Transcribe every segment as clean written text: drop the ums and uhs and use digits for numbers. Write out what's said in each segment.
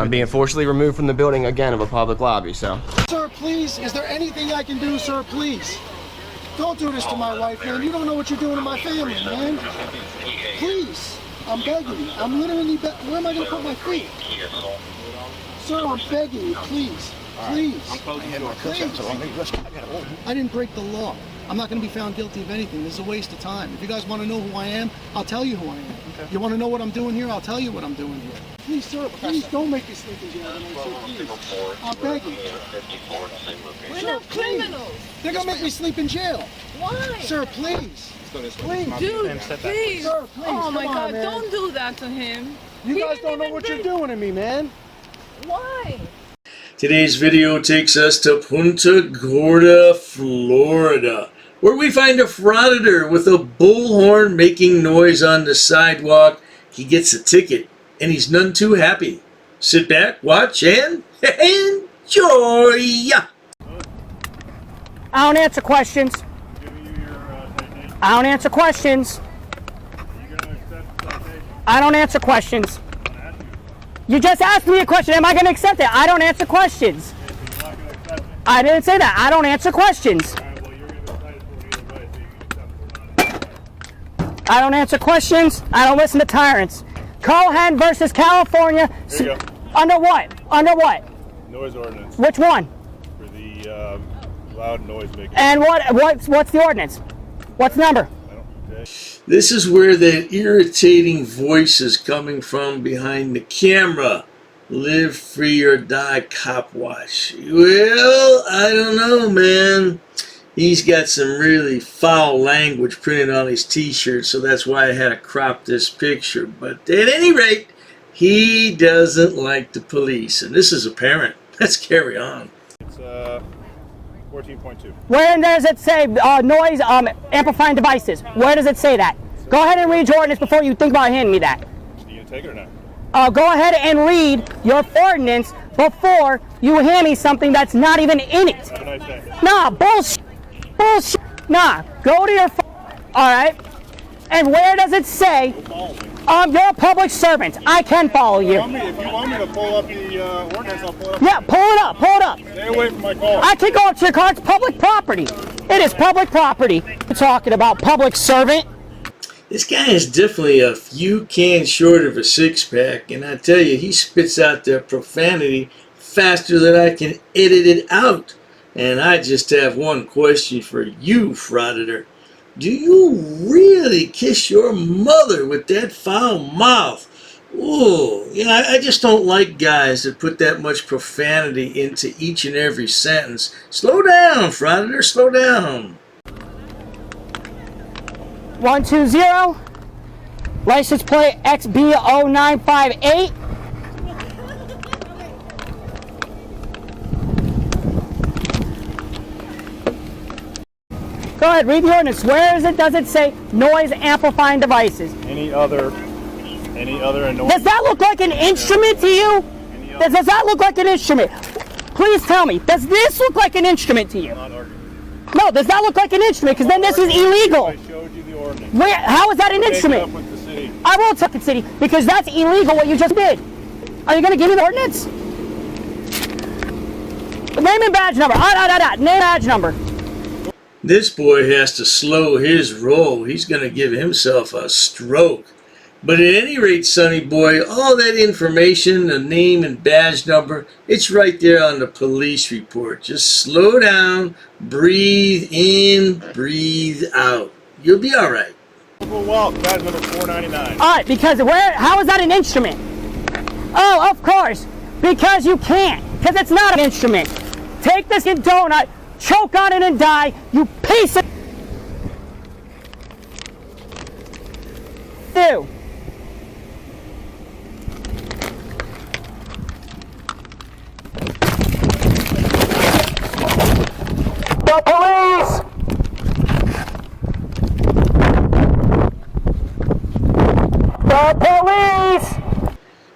I'm being forcibly removed from the building again of a public lobby, so. Sir, please, is there anything I can do, sir, please? Don't do this to my wife, man. You don't know what you're doing to my family, man. Please, I'm begging you. I'm literally where am I going to put my feet? Sir, I'm begging you, please. Please. Please. I didn't break the law. I'm not going to be found guilty of anything. This is a waste of time. If you guys want to know who I am, I'll tell you who I am. Okay. You want to know what I'm doing here? I'll tell you what I'm doing here. Please, sir, please don't make me sleep in jail tonight, sir, please. I'm begging you. We're not criminals. They're going to make me sleep in jail. Why? Sir, please. Please. Dude, please. Sir, please. Oh my God, man. don't do that to him. You guys don't know what you're doing to me, man. Why? Today's video takes us to Punta Gorda, Florida, where we find a frauditor with a bullhorn making noise on the sidewalk. He gets a ticket, and he's none too happy. Sit back, watch, and enjoy! I don't answer questions. I don't answer questions. I don't answer questions. You just asked me a question. Am I going to accept it? I don't answer questions. I didn't say that. I don't answer questions. I don't answer questions. I don't listen to tyrants. Cohen versus California. Under what? Under what? Noise ordinance. Which one? For the loud noise making. And what's the ordinance? What's the number? This is where that irritating voice is coming from behind the camera. Live free or die, cop watch. Well, I don't know, man. He's got some really foul language printed on his t-shirt, so that's why I had to crop this picture. But at any rate, he doesn't like the police, and this is apparent. Let's carry on. It's 14.2. Where does it say noise amplifying devices? Where does it say that? Go ahead and read your ordinance before you think about handing me that. Are you going to take it or not? Go ahead and read your ordinance before you hand me something that's not even in it. Have a nice day. Nah, bullshit. Bullshit. Nah, go to your alright? And where does it say you're a public servant? I can follow you. If you want me to pull up the ordinance, I'll pull it up. Yeah, pull it up, pull it up. Stay away from my car. I can go up to your car. It's public property. It is public property. We're talking about public servant. This guy is definitely a few cans short of a six-pack, and I tell you, he spits out that profanity faster than I can edit it out. And I just have one question for you, Frauditor. Do you really kiss your mother with that foul mouth? Ooh, yeah, I just don't like guys that put that much profanity into each and every sentence. Slow down, Frauditor, slow down. 120, license plate XB0958. Go ahead, read the ordinance. Where is it? Does it say noise amplifying devices? Any other annoying. Does that look like an instrument to you? Does that look like an instrument? Please tell me. Does this look like an instrument to you? No, does that look like an instrument? Because then this is illegal. I showed you the ordinance. Where? How is that an instrument? Take it up with the city. I will take the city because that's illegal what you just did. Are you going to give me the ordinance? Name and badge number. Name badge number. This boy has to slow his roll. He's going to give himself a stroke. But at any rate, Sonny boy, all that information, the name and badge number, it's right there on the police report. Just slow down, breathe in, breathe out. You'll be all right. Well, badge number 499. All right, because how is that an instrument? Oh, of course, because you can't, because it's not an instrument. Take this donut, choke on it and die, you piece of... Ew. The police! The police!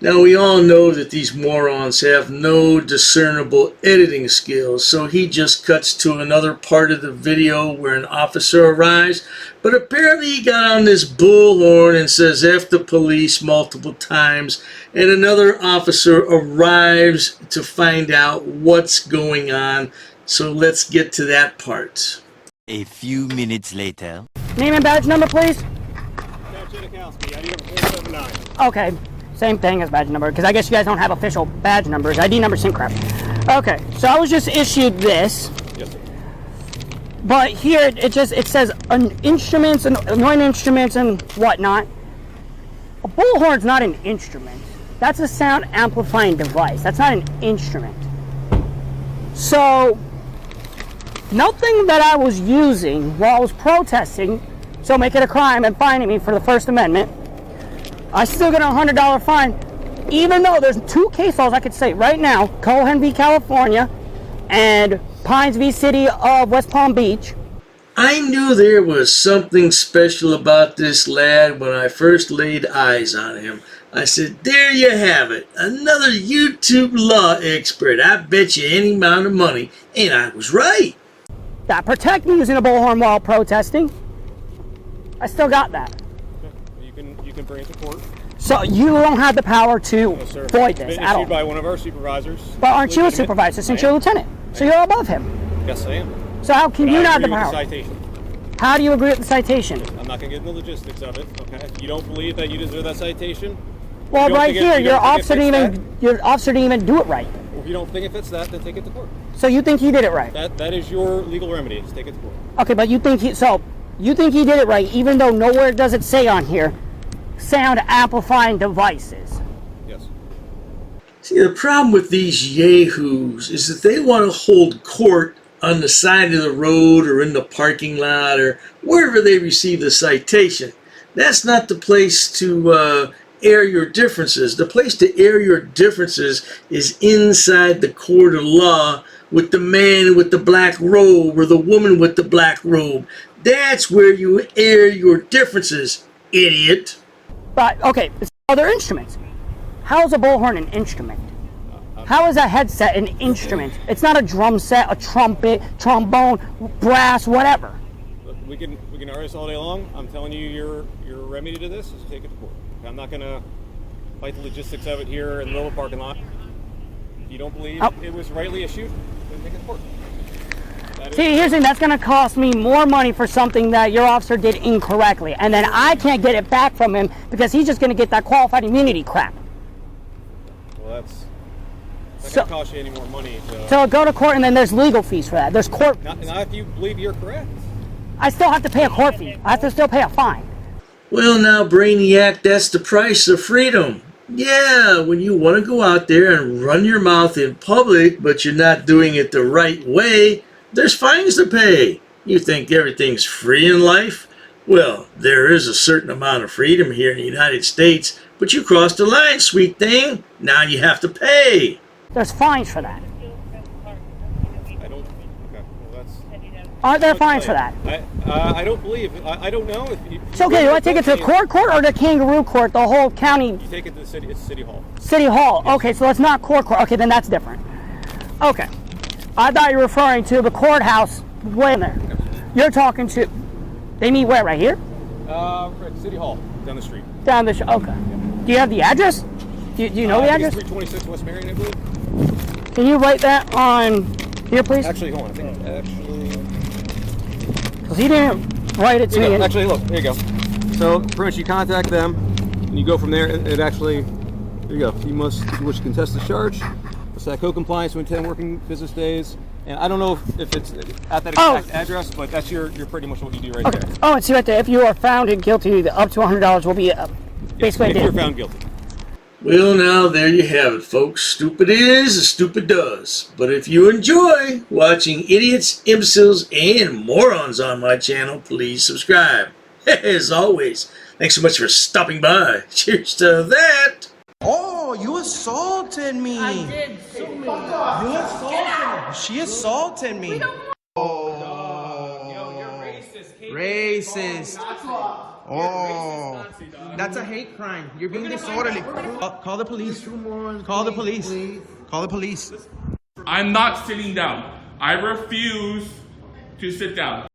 Now we all know that these morons have no discernible editing skills, so he just cuts to another part of the video where an officer arrives, but apparently he got on this bullhorn and says F the police multiple times, and another officer arrives to find out what's going on, so let's get to that part. A few minutes later. Name and badge number, please. ID number 479. Okay, same thing as badge number, because I guess you guys don't have official badge numbers. ID number, same crap. Okay, so I was just issued this. Yes, sir. But here it says instruments and anointing instruments and whatnot. A bullhorn's not an instrument. That's a sound amplifying device. That's not an instrument. So nothing that I was using while I was protesting, so make it a crime and fining me for the First Amendment, I still get a $100 fine, even though there's two case laws I could say right now, Cohen v. California and Pines v. City of West Palm Beach. I knew there was something special about this lad when I first laid eyes on him. I said, there you have it, another YouTube law expert. I bet you any amount of money, and I was right. That protect me using a bullhorn while protesting. I still got that. You can bring it to court. So you don't have the power to No, sir. void It's this been at all. issued by one of our supervisors. But aren't you a Legitimate. supervisor since I you're a am. lieutenant? So you're above him. Yes, I am. So how can But you I not have the agree with power? citation. How do you agree with the citation? I'm not going to get into the logistics of it. Okay. You don't believe that you deserve that citation? Well, You don't right think it- here, you your don't think it officer didn't fits even do it right. If you don't think it fits that, then take it to court. So you think he did it right? That is your legal remedy. Just take it to court. Okay, but you think he did it right, even though nowhere does it say on here, sound amplifying devices. Yes. See, the problem with these yahoos is that they want to hold court on the side of the road or in the parking lot or wherever they receive the citation. That's not the place to air your differences. The place to air your differences is inside the court of law with the man with the black robe or the woman with the black robe. That's where you air your differences, idiot. But, okay, it's other instruments. How is a bullhorn an instrument? How is a headset an instrument? It's not a drum set, a trumpet, trombone, brass, whatever. Look, we can argue this all day long. I'm telling you, your remedy to this is to take it to court. I'm not going to fight the logistics of it here in the middle of the parking lot. If you don't believe it was rightly issued, then take it to court. See, here's the thing, that's going to cost me more money for something that your officer did incorrectly. And then I can't get it back from him because he's just going to get that qualified immunity crap. Well, that's not So- going to cost you any more money. So go to court and then there's legal fees for that. There's court. Not if you believe you're correct. I still have to pay a court fee. I have to still pay a fine. Well, now, Brainiac, that's the price of freedom. Yeah, when you want to go out there and run your mouth in public, but you're not doing it the right way, there's fines to pay. You think everything's free in life? Well, there is a certain amount of freedom here in the United States, but you crossed the line, sweet thing. Now you have to pay. There's fines for that. I don't. Okay. Well, that's. Aren't there fines for that? I don't believe. I don't know if. It's okay. Do I take it to court or the kangaroo court, the whole county? You take it to the city. It's City Hall. City Hall. Okay, so it's not court. Okay, then that's different. Okay. I thought you were referring to the courthouse way in there. You're talking to. They meet where? Right here? Right, City Hall, down the street. Down the. Okay. Do you have the address? Do you know the I think address? it's 326 West Marion, I believe. Can you write that on here, please? Actually, hold on. I think Because he didn't write it to me. Actually, look. There you go. So, pretty much, you contact them, and you go from there. It actually. There you go. You must, if you wish to contest the charge, set co-compliance within 10 working business days. And I don't know if it's at that exact address, but that's your pretty much what you do right Okay. there. Oh, and see right there. If you are found guilty, the up to $100 will be basically. If you're found guilty. Well, now, there you have it, folks. Stupid is as stupid does. But if you enjoy watching idiots, imbeciles, and morons on my channel, please subscribe. As always, thanks so much for stopping by. Cheers to that. Oh, you assaulted me. I did. So many. You assaulted me. She assaulted me. Yo, you're racist. Racist. Oh, that's a hate crime. You're being disorderly. Call the police. Call the police. Call the police. I'm not sitting down. I refuse to sit down.